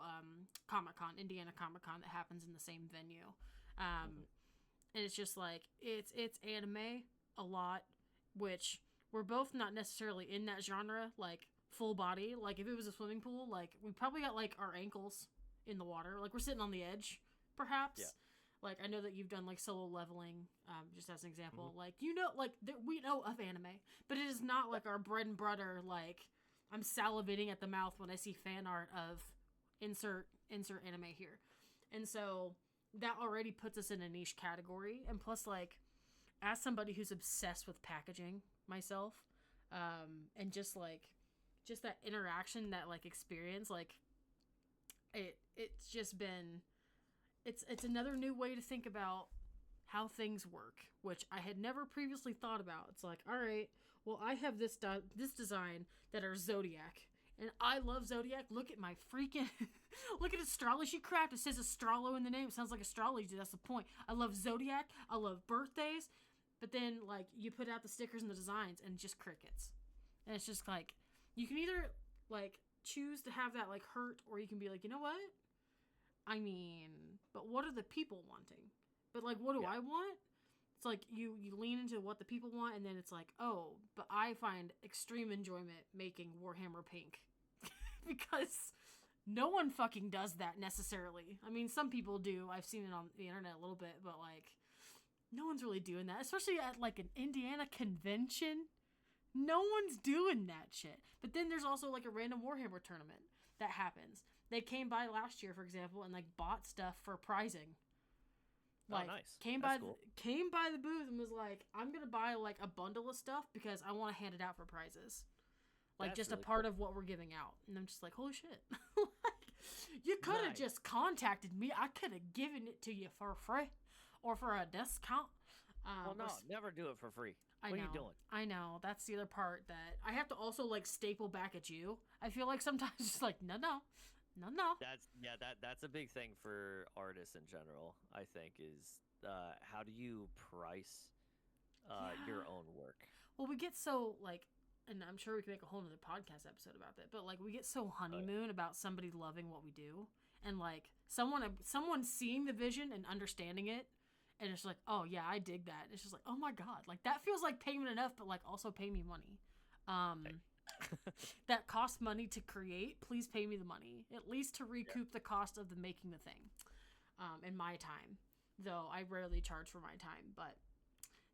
Comic-Con, Indiana Comic-Con that happens in the same venue. And it's just like it's anime a lot, which we're both not necessarily in that genre, like full body. Like if it was a swimming pool, like we probably got like our ankles in the water, like we're sitting on the edge, perhaps. Yeah. Like I know that you've done like solo leveling, just as an example. Like you know, like we know of anime, but it is not like our bread and butter. Like I'm salivating at the mouth when I see fan art of insert anime here, and so that already puts us in a niche category. And plus, like as somebody who's obsessed with packaging myself, and just that interaction, that like experience, like it's just been. It's another new way to think about how things work, which I had never previously thought about. It's like, all right, well, I have this design that are Zodiac, and I love Zodiac. Look at my freaking, look at AstroloSheCraft. It says Astrolo in the name. It sounds like astrology. That's the point. I love Zodiac. I love birthdays. But then, like, you put out the stickers and the designs, and just crickets. And it's just like, you can either, like, choose to have that, like, hurt, or you can be like, you know what? I mean, but what are the people wanting? But like, what do I want? It's like you lean into what the people want, and then it's like, oh, but I find extreme enjoyment making Warhammer pink because no one fucking does that necessarily. I mean, some people do. I've seen it on the internet a little bit, but like, no one's really doing that, especially at like an Indiana convention. No one's doing that shit. But then there's also like a random Warhammer tournament that happens. They came by last year, for example, and like bought stuff for prizing. Like, nice. Came by the booth and was like, I'm gonna buy like a bundle of stuff because I want to hand it out for prizes. Like That's just really a part cool. of what we're giving out. And I'm just like, holy shit. You could have just contacted me. I could have given it to you for free or for a discount. Well, no, never do it for free. What are you doing? I know. That's the other part that I have to also like staple back at you. I feel like sometimes it's like, no. That's a big thing for artists in general, I think, is how do you price your own work? Well, we get so like, and I'm sure we can make a whole nother podcast episode about that, but like we get so honeymoon about somebody loving what we do, and like someone seeing the vision and understanding it, and it's like, oh yeah, I dig that. It's just like, oh my god, like that feels like payment enough, but like also pay me money. That costs money to create. Please pay me the money, at least to recoup the cost of the making the thing, and my time. Though I rarely charge for my time, but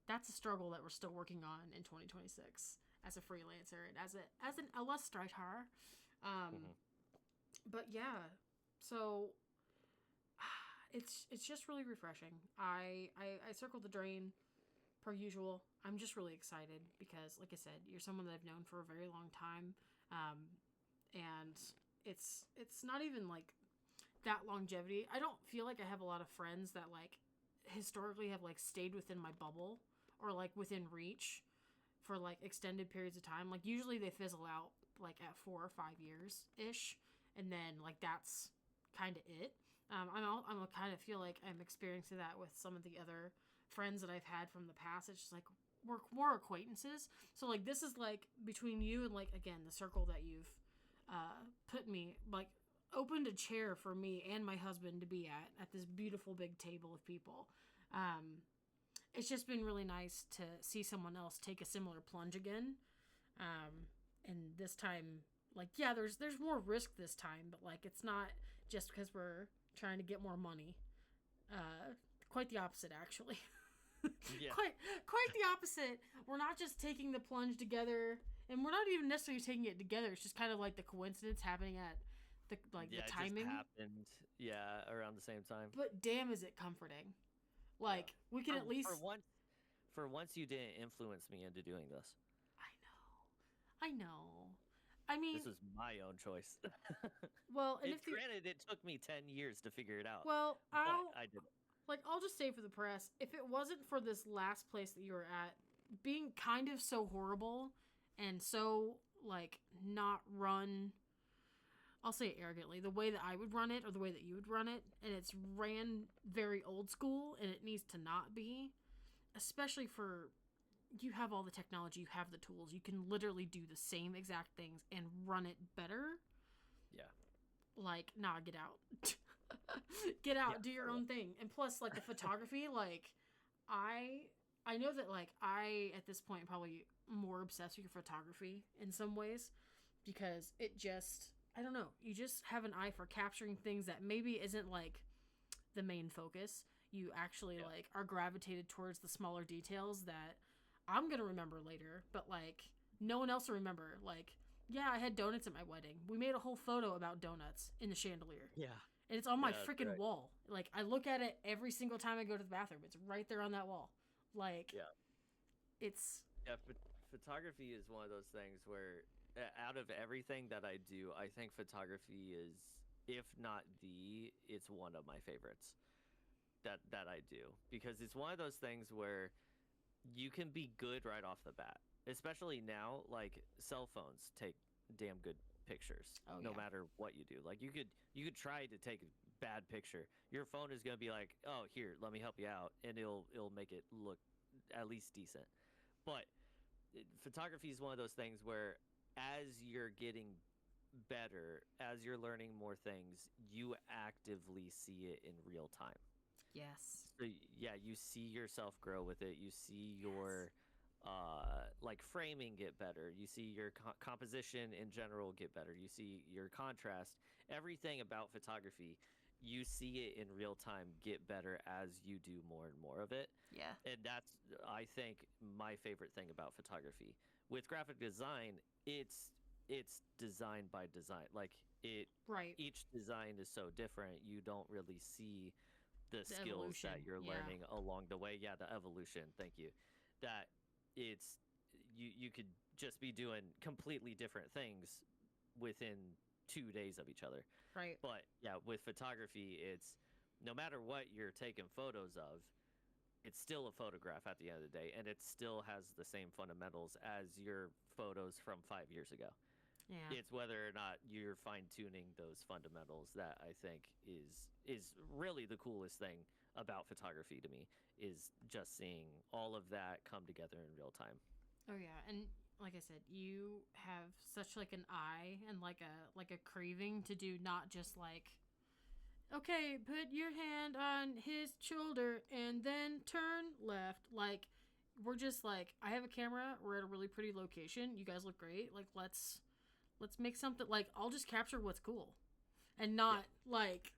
that's a struggle that we're still working on in 2026 as a freelancer and as an illustrator. But yeah, so it's just really refreshing. I circled the drain per usual. I'm just really excited because, like I said, you're someone that I've known for a very long time, and it's not even like that longevity. I don't feel like I have a lot of friends that like historically have like stayed within my bubble or like within reach for like extended periods of time. Like usually they fizzle out like at 4 or 5 years ish, and then like that's kind of it. I'm kind of feel like I'm experiencing that with some of the other friends that I've had from the past. It's just like we're more acquaintances. So like this is like between you and like again the circle that you've put me like opened a chair for me and my husband to be at this beautiful big table of people. It's just been really nice to see someone else take a similar plunge again. And this time, like, yeah, there's more risk this time, but like it's not just because we're trying to get more money. Quite the opposite, actually. Yeah. Quite the opposite. We're not just taking the plunge together, and we're not even necessarily taking it together. It's just kind of like the coincidence happening at the timing. It just happened, around the same time. But damn, is it comforting? Like we can at least for once you didn't influence me into doing this. I know. I mean, This was my own choice. well, and if Granted, it took me 10 years to figure it out. well, But I did it. like, I'll just say for the press, if it wasn't for this last place that you were at being kind of so horrible and so, like, not run, I'll say it arrogantly, the way that I would run it or the way that you would run it, and it's ran very old school and it needs to not be, especially for, you have all the technology, you have the tools, you can literally do the same exact things and run it better. Yeah. Like, nah, get out. Get out, do your own thing. And plus, like, the photography, like, I know that, like, I at this point am probably more obsessed with your photography in some ways, because it just, I don't know, you just have an eye for capturing things that maybe isn't like the main focus. You actually like are gravitated towards the smaller details that I'm gonna remember later, but like no one else will remember. Like, yeah, I had donuts at my wedding. We made a whole photo about donuts in the chandelier. Yeah. And it's on my freaking wall. Like, I look at it every single time I go to the bathroom. It's right there on that wall. Like, it's... Yeah, photography is one of those things where, out of everything that I do, I think photography is, if not it's one of my favorites that I do. Because it's one of those things where you can be good right off the bat. Especially now, like, cell phones take damn good pictures, no matter what you do. Like, you could try to take a bad picture. Your phone is going to be like, oh, here, let me help you out, and it'll make it look at least decent. But photography is one of those things where, as you're getting better, as you're learning more things, you actively see it in real time. Yes. So yeah, you see yourself grow with it. You see your like framing get better. You see your composition in general get better. You see your contrast. Everything about photography, you see it in real time get better as you do more and more of it. Yeah. And that's, I think, my favorite thing about photography. With graphic design, it's design by design. Like, each design is so different. You don't really see the skills evolution. that you're learning along the way. Yeah, the evolution. Thank you. That it's you could just be doing completely different things within 2 days of each other. Right. But yeah, with photography, it's no matter what you're taking photos of, it's still a photograph at the end of the day, and it still has the same fundamentals as your photos from 5 years ago. Yeah. It's whether or not you're fine-tuning those fundamentals that I think is really the coolest thing about photography to me, is just seeing all of that come together in real time. Oh yeah, and like I said, you have such like an eye and like a craving to do not just like, okay, put your hand on his shoulder and then turn left. Like, we're just like, I have a camera, we're at a really pretty location, you guys look great, like let's make something, like, I'll just capture what's cool. And not like,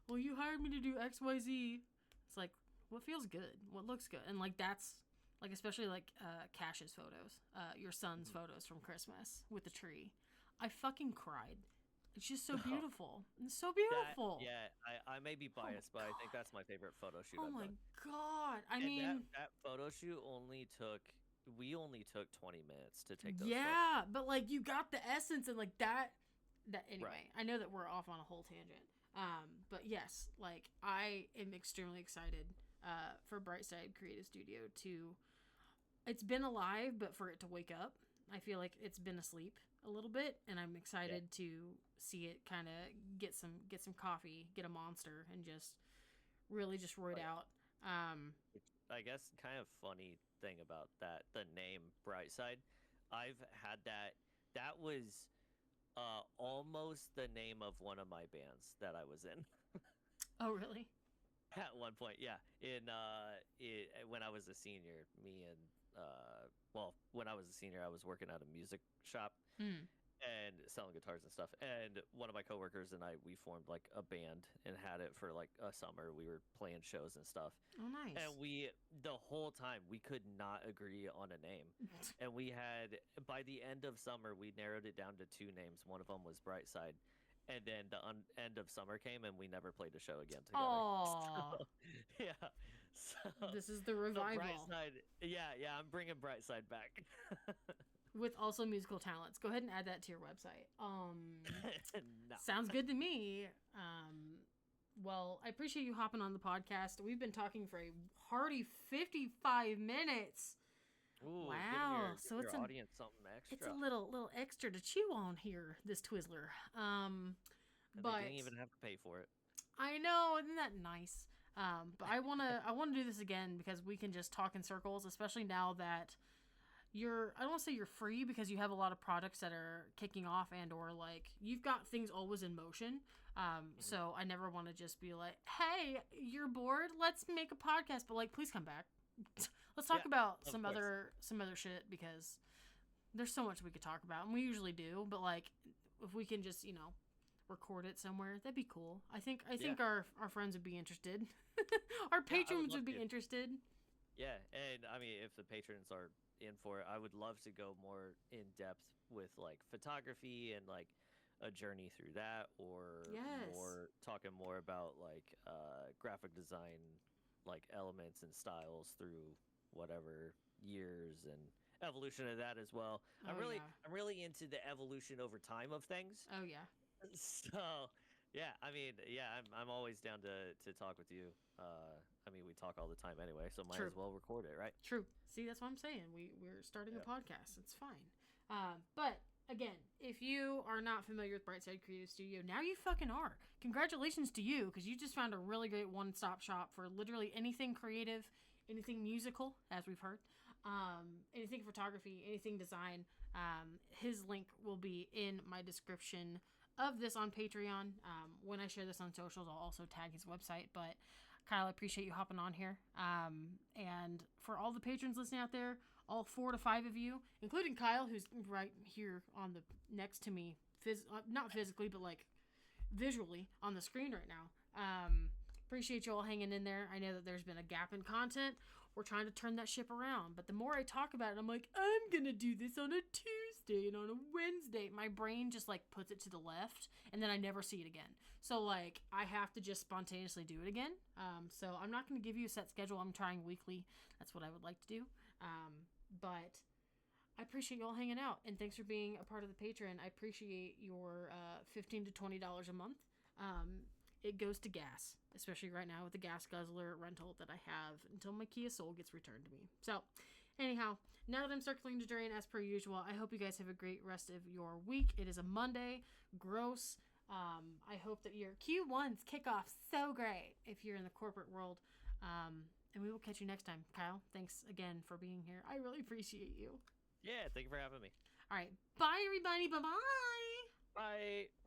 well, you hired me to do XYZ. It's like, what feels good? What looks good? And like, that's like, especially like Cash's photos, your son's photos from Christmas with the tree. I fucking cried. It's just so beautiful. It's so beautiful. I may be biased, but I think that's my favorite photo shoot. Oh my god! I mean, that photo shoot we only took 20 minutes to take those. Yeah, but like, you got the essence and like that anyway. Right. I know that we're off on a whole tangent. But yes, like, I am extremely excited for Brightside Creative Studio to. It's been alive, but for it to wake up, I feel like it's been asleep a little bit, and I'm excited to see it kind of get some coffee, get a monster, and just really just roid out. I guess kind of funny thing about that, the name Brightside, I've had that was almost the name of one of my bands that I was in. Oh, really? At one point, yeah. When I was a senior, when I was a senior, I was working at a music shop and selling guitars and stuff. And one of my coworkers and I, we formed like a band and had it for like a summer. We were playing shows and stuff. Oh, nice. And the whole time, we could not agree on a name. And we had, by the end of summer, we narrowed it down to 2 names. One of them was Brightside. And then the end of summer came, and we never played a show again together. Aww. So, yeah. So, this is the revival. So Brightside, yeah, I'm bringing Brightside back. with also musical talents. Go ahead and add that to your website. No. Sounds good to me. Well, I appreciate you hopping on the podcast. We've been talking for a hearty 55 minutes. Ooh, wow. So it's your audience something extra. It's a little extra to chew on here, this Twizzler. And but they didn't even have to pay for it. I know, isn't that nice? But I wanna do this again because we can just talk in circles, especially now that I don't want to say you're free because you have a lot of projects that are kicking off and or like you've got things always in motion. So I never want to just be like, hey, you're bored, let's make a podcast, but like please come back. Let's talk about some other shit because there's so much we could talk about and we usually do, but like if we can just, record it somewhere, that'd be cool. I think our friends would be interested. Our patrons would be interested. Yeah, and I mean if the patrons are in for it, I would love to go more in depth with like photography and like a journey through that, or talking more about like graphic design, like elements and styles through whatever years and evolution of that as well. I'm really into the evolution over time of things. Oh yeah. So yeah, I mean, I'm always down to talk with you. I mean, we talk all the time anyway, so might as well record it, right? True. See, that's what I'm saying. We're starting a podcast. It's fine. But again, if you are not familiar with Brightside Creative Studio, now you fucking are. Congratulations to you, because you just found a really great one-stop shop for literally anything creative, anything musical, as we've heard, anything photography, anything design. His link will be in my description of this on Patreon. When I share this on socials, I'll also tag his website. But Kyle, I appreciate you hopping on here. And for all the patrons listening out there, all 4 to 5 of you, including Kyle, who's right here on the next to me, not physically, but like visually on the screen right now. Appreciate you all hanging in there. I know that there's been a gap in content. We're trying to turn that ship around. But the more I talk about it, I'm like, I'm going to do this on a Tuesday and on a Wednesday. My brain just like puts it to the left and then I never see it again. So like I have to just spontaneously do it again. So I'm not going to give you a set schedule. I'm trying weekly. That's what I would like to do. But I appreciate you all hanging out. And thanks for being a part of the Patreon. I appreciate your $15 to $20 a month. It goes to gas, especially right now with the gas guzzler rental that I have until my Kia Soul gets returned to me. So anyhow, now that I'm circling the drain as per usual, I hope you guys have a great rest of your week. It is a Monday. Gross. I hope that your Q1s kick off so great if you're in the corporate world. And we will catch you next time. Kyle, thanks again for being here. I really appreciate you. Yeah, thank you for having me. All right. Bye, everybody. Bye-bye. Bye.